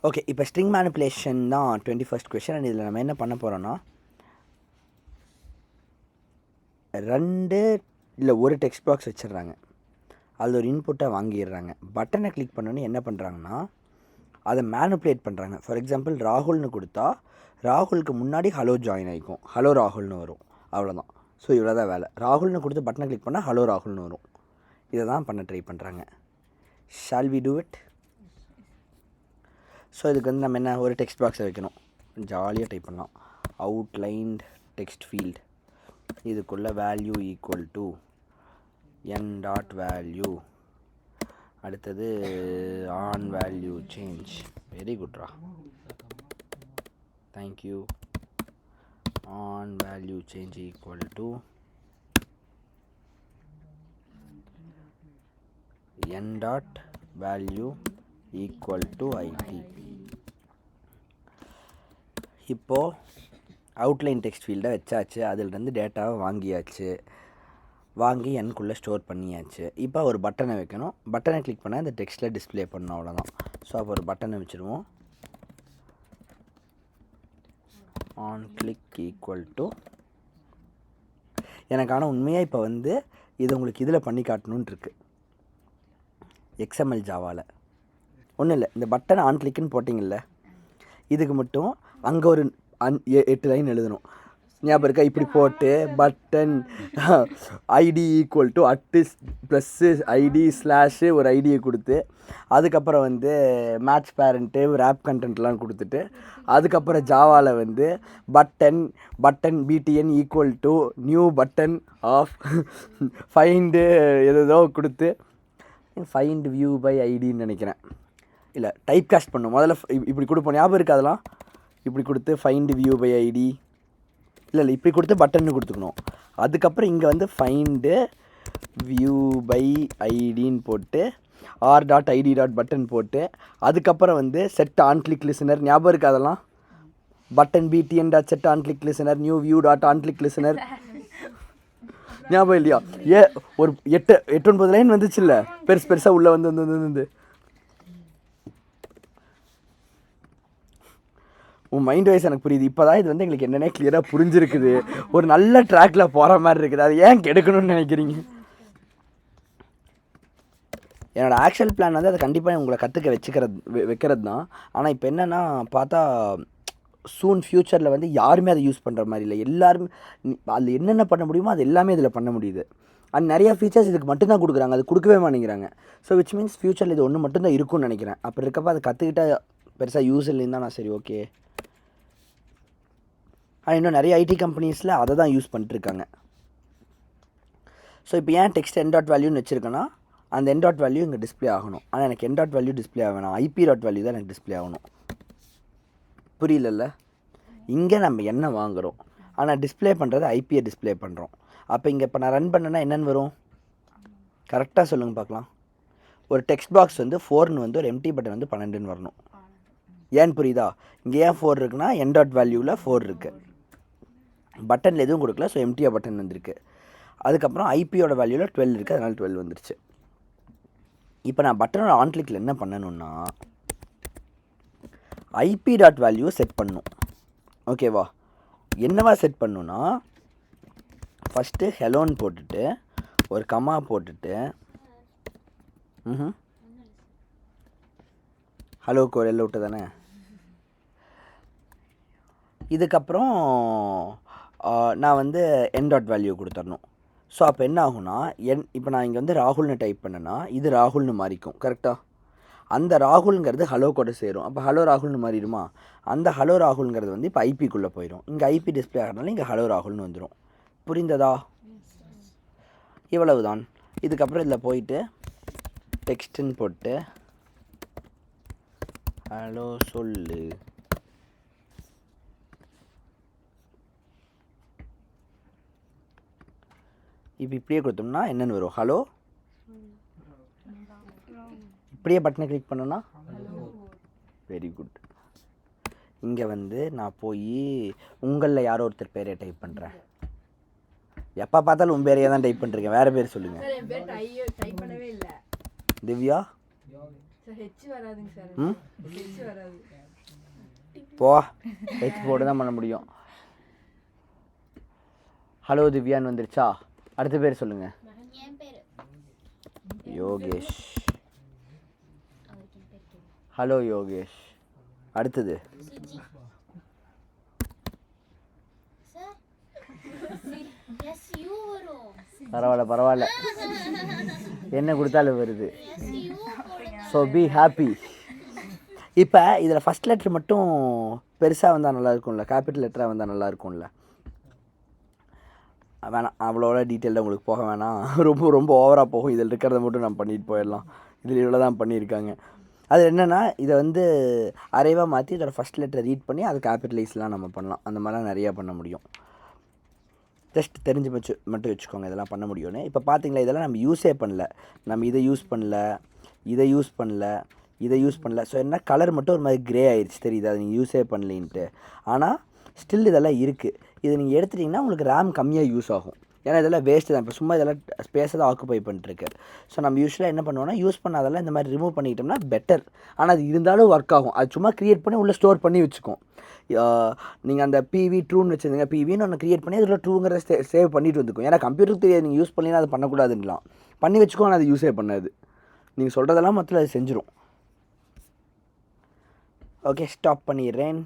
Okay, இப்போ string manipulation தான் 21st question. And இதில் நம்ம என்ன பண்ண போகிறோன்னா, 2 இல்லை ஒரு டெக்ஸ்ட் பாக்ஸ் வச்சிடுறாங்க. அதில் ஒரு இன்புட்டை வாங்கிடுறாங்க. பட்டனை கிளிக் பண்ணோன்னே என்ன பண்ணுறாங்கன்னா, அதை மேனிப்புலேட் பண்ணுறாங்க. ஃபார் எக்ஸாம்பிள் ராகுல்னு கொடுத்தா ராகுலுக்கு முன்னாடி ஹலோ ஜாயின் ஆகிக்கும், ஹலோ ராகுல்னு வரும். அவ்வளோதான். ஸோ இவ்வளோ தான் வேலை. ராகுல்னு கொடுத்து பட்டனை கிளிக் பண்ணால் ஹலோ ராகுல்னு வரும். இதை தான் பண்ண ட்ரை பண்ணுறாங்க. Shall we do it? So இதுக்கு வந்து நம்ம என்ன, ஒரு டெக்ஸ்ட் பாக்ஸை வைக்கணும். ஜாலியாக டைப் பண்ணலாம். அவுட்லைன்ட் டெக்ஸ்ட் ஃபீல்ட், இதுக்குள்ளே value equal to n dot value, அடுத்தது ஆன் வேல்யூ சேஞ்ச். வெரி குட்ரா, thank you. On value change equal to n dot value equal to ID. இப்போது அவுட்லைன் டெக்ஸ்ட் ஃபீல்டை வச்சாச்சு. அதிலிருந்து டேட்டாவை வாங்கியாச்சு. வாங்கி என்குள்ளே ஸ்டோர் பண்ணியாச்சு. இப்போ ஒரு பட்டனை வைக்கணும். பட்டனை கிளிக் பண்ணால் இந்த டெக்ஸ்ட்டில் டிஸ்பிளே பண்ணணும். அவ்வளோதான். ஸோ அப்போ ஒரு பட்டனை வச்சுருவோம். ஆன் கிளிக் ஈக்குவல் டு எனக்கு. ஆனால் உண்மையாக இப்போ வந்து இது உங்களுக்கு இதில் பண்ணி காட்டணுன்னு இருக்குது, XML ஜாவாவில். ஒன்றும் இல்லை, இந்த பட்டன் ஆன் கிளிக்குன்னு போட்டிங்கல்ல, இதுக்கு மட்டும் அங்கே ஒரு 8 லைன் எழுதணும். ஞாபகம் இருக்கா? இப்படி போட்டு button ID equal to at plus ID slash ஒரு ஐடியை கொடுத்து, அதுக்கப்புறம் வந்து மேட்ச் பேரண்ட்டு ரேப் கண்டென்ட்லாம் கொடுத்துட்டு, அதுக்கப்புறம் ஜாவாவில் வந்து button PTN equal to new button off find எதோ கொடுத்து, ஃபைண்ட் வியூ பை ஐடின்னு நினைக்கிறேன். இல்லை, டைப் காஸ்ட் பண்ணும். முதல்ல இப்படி கொடுப்போம். ஞாபகம் இருக்குது அதெல்லாம்? இப்படி கொடுத்து ஃபைண்ட் வியூ பை ஐடி, இல்லை இப்படி கொடுத்து பட்டன்னு கொடுத்துக்கணும். அதுக்கப்புறம் இங்கே வந்து ஃபைண்டு வியூ பை ஐடின்னு போட்டு R dot ID dot button போட்டு, அதுக்கப்புறம் வந்து செட் ஆன் கிளிக் லிசனர். ஞாபகம் இருக்குது அதெல்லாம்? Button PTN dot set on click listener, new view dot on click listener. ஞாபகம் இல்லையா? ஒரு 8-9 லைன் வந்துச்சு இல்லை, பெருசாக உள்ளே வந்து உன் மைண்ட் வைஸ் எனக்கு புரியுது. இப்போ தான் இது வந்து எங்களுக்கு என்னென்ன கிளியராக புரிஞ்சிருக்குது. ஒரு நல்ல ட்ராக்கில் போகிற மாதிரி இருக்குது. அது ஏன் கெடுக்கணும்னு நினைக்கிறீங்க? என்னோடய ஆக்சுவல் பிளான் வந்து அதை கண்டிப்பாக உங்களை கற்றுக்க வைக்கிறது தான். ஆனால் இப்போ என்னென்னா பார்த்தா சூன் ஃப்யூச்சரில் வந்து யாருமே அதை யூஸ் பண்ணுற மாதிரி இல்லை. எல்லாருமே அதில் என்னென்ன பண்ண முடியுமோ அது எல்லாமே இதில் பண்ண முடியுது. அண்ட் நிறையா ஃபீச்சர்ஸ் இதுக்கு மட்டும்தான் கொடுக்குறாங்க, அது கொடுக்கவே மாட்டேங்கிறாங்க. ஸோ விச் மீன்ஸ் ஃப்யூச்சரில் இது ஒன்று மட்டும்தான் இருக்கும்னு நினைக்கிறேன். அப்படி இருக்கப்போ அதை கற்றுக்கிட்டால் பெருசாக யூஸ் இல்லைன்னு தான் நான் சரி ஓகே. ஆனால் இன்னும் நிறைய ஐடி கம்பெனிஸில் அதை தான் யூஸ் பண்ணிட்டுருக்காங்க. ஸோ இப்போ ஏன் டெக்ஸ்ட் என் டாட் வேல்யூன்னு வச்சுருக்கேன்னா, அந்த என் டாட் வேல்யூ இங்கே டிஸ்பிளே ஆகணும். ஆனால் எனக்கு என் டாட் வேல்யூ டிஸ்பிளே ஆகணும், ஐபி டாட் வேல்யூ தான் எனக்கு டிஸ்பிளே ஆகணும். புரியல? இங்கே நம்ம என்ன வாங்குகிறோம், ஆனால் டிஸ்பிளே பண்ணுறது ஐபியை டிஸ்பிளே பண்ணுறோம். அப்போ இங்கே இப்போ நான் ரன் பண்ணேன்னா என்னென்னு வரும்? கரெக்டாக சொல்லுங்கள் பார்க்கலாம். ஒரு டெக்ஸ்ட் பாக்ஸ் வந்து 4ன்னு வந்து ஒரு எம்டி பட்டன் வந்து 12ன்னு வரணும். ஏன்னு புரியுதா? இங்கே ஏன் 4 இருக்குன்னா என் டாட் வேல்யூவில் 4 இருக்குது, பட்டனில் எதுவும் கொடுக்கல. ஸோ எம்டியாக பட்டன் வந்திருக்கு. அதுக்கப்புறம் ஐபியோட வேல்யூவில் 12 இருக்குது, அதனால் 12 வந்துருச்சு. இப்போ நான் பட்டனோட ஆன் கிளிக்கில் என்ன பண்ணணுன்னா ஐபி டாட் வேல்யூ செட் பண்ணணும். ஓகேவா? என்னவா செட் பண்ணணுன்னா, ஃபஸ்ட்டு ஹெலோன்னு போட்டுட்டு ஒரு கமா போட்டுட்டு ஹலோக்கு ஒரு எல்ல விட்டு தானே. இதுக்கப்புறம் நான் வந்து என் டாட் வேல்யூ கொடுத்துடணும். ஸோ அப்போ என்ன ஆகும்னா, இப்போ நான் இங்கே வந்து ராகுல்னு டைப் பண்ணேன்னா இது ராகுல்னு மாறிக்கும். கரெக்டாக? அந்த ராகுல்ங்கிறது ஹலோ கூட சேரும். அப்போ ஹலோ ராகுல்னு மாறிடுமா? அந்த ஹலோ ராகுல்ங்கிறது வந்து இப்போ ஐபிக்குள்ளே போயிடும். இங்கே ஐபி டிஸ்பிளே ஆகிறதுனால இங்கே ஹலோ ராகுல்னு வந்துடும். புரிந்ததா? இவ்வளவு தான். இதுக்கப்புறம் இதில் போயிட்டு டெக்ஸ்ட்டுன்னு போட்டு ஹலோ சொல்லு, இப்போ இப்படியே கொடுத்தோம்னா என்னென்னு வரும்? ஹலோ. இப்படியே பட்டனை கிளிக் பண்ணோன்னா வெரி குட். இங்கே வந்து நான் போய் உங்களில் யாரோ ஒருத்தர் பேரை டைப் பண்ணுறேன். எப்போ பார்த்தாலும் உன் பேரையே தான் டைப் பண்ணிருக்கேன். வேறு பேர் சொல்லுங்கள். திவ்யா. ம் போ ஹெச் போட்டு தான் பண்ண முடியும். ஹலோ திவ்யான்னு வந்துருச்சா? அடுத்த பேர் சொல்லுங்கள். யோகேஷ். ஹலோ யோகேஷ். அடுத்தது பரவாயில்ல என்ன கொடுத்தாலும் வருது. So be happy. இப்போ இதில் ஃபஸ்ட் லெட்ரு மட்டும் பெருசாக வந்தால் நல்லா இருக்கும்ல, கேபிட்டல் லெட்டராக வந்தால் நல்லா இருக்கும்ல. வேணாம், அவ்வளோவா டீட்டெயிலாக உங்களுக்கு போக வேணாம், ரொம்ப ஓவராக போகும். இதில் இருக்கிறத மட்டும் நம்ம பண்ணிட்டு போயிடலாம். இதில் இவ்வளோ தான் பண்ணியிருக்காங்க. அது என்னென்னா இதை வந்து அரைவாக மாற்றி இதோட ஃபஸ்ட் லெட்டரை ரீட் பண்ணி அதை கேபிட்டலைஸ்லாம் நம்ம பண்ணலாம். அந்த மாதிரிலாம் நிறையா பண்ண முடியும். ஜஸ்ட் தெரிஞ்சு மட்டும் வச்சுக்கோங்க இதெல்லாம் பண்ண முடியும்னு. இப்போ பார்த்தீங்களா, இதெல்லாம் நம்ம யூஸே பண்ணல. நம்ம இதை யூஸ் பண்ணல. ஸோ என்ன கலர் மட்டும் ஒரு மாதிரி க்ரே ஆயிடுச்சு, தெரியுது? அது நீங்கள் யூஸே பண்ணலின்ட்டு. ஆனால் ஸ்டில் இதெல்லாம் இருக்குது. இதை நீங்கள் எடுத்துட்டிங்கன்னா உங்களுக்கு ரேம் கம்மியாக யூஸ் ஆகும். ஏன்னா இதெல்லாம் வேஸ்ட்டு தான். இப்போ சும்மா இதெல்லாம் ஸ்பேஸை தான் ஆக்குப்பை பண்ணிட்டுருக்கு. ஸோ நம்ம யூஸ்வலாக என்ன பண்ணுவோம்னா, யூஸ் பண்ணாதெல்லாம் இந்த மாதிரி ரிமூவ் பண்ணிக்கிட்டோம்னா பெட்டர். ஆனால் அது இருந்தாலும் ஒர்க் ஆகும். அது சும்மா க்ரியேட் பண்ணி உள்ளே ஸ்டோர் பண்ணி வச்சுக்கோம். நீங்கள் அந்த பிவி ட்ரூன்னு வச்சுருந்தீங்க, பிவின்னு ஒன்று க்ரியேட் பண்ணி அதில் ட்ரூங்கிறத சேவ் பண்ணிட்டு வந்துக்கும். ஏன்னா கம்ப்யூட்டருக்கு தெரியாது நீங்கள் யூஸ் பண்ணீங்கன்னா அதை பண்ணக்கூடாதுலாம் பண்ணி வச்சுக்கோ. ஆனால் அது யூஸே பண்ணாது. நீங்கள் சொல்கிறதெல்லாம் மொத்தத்தில் அது செஞ்சிடும். ஓகே, ஸ்டாப் பண்ணிடுறேன்.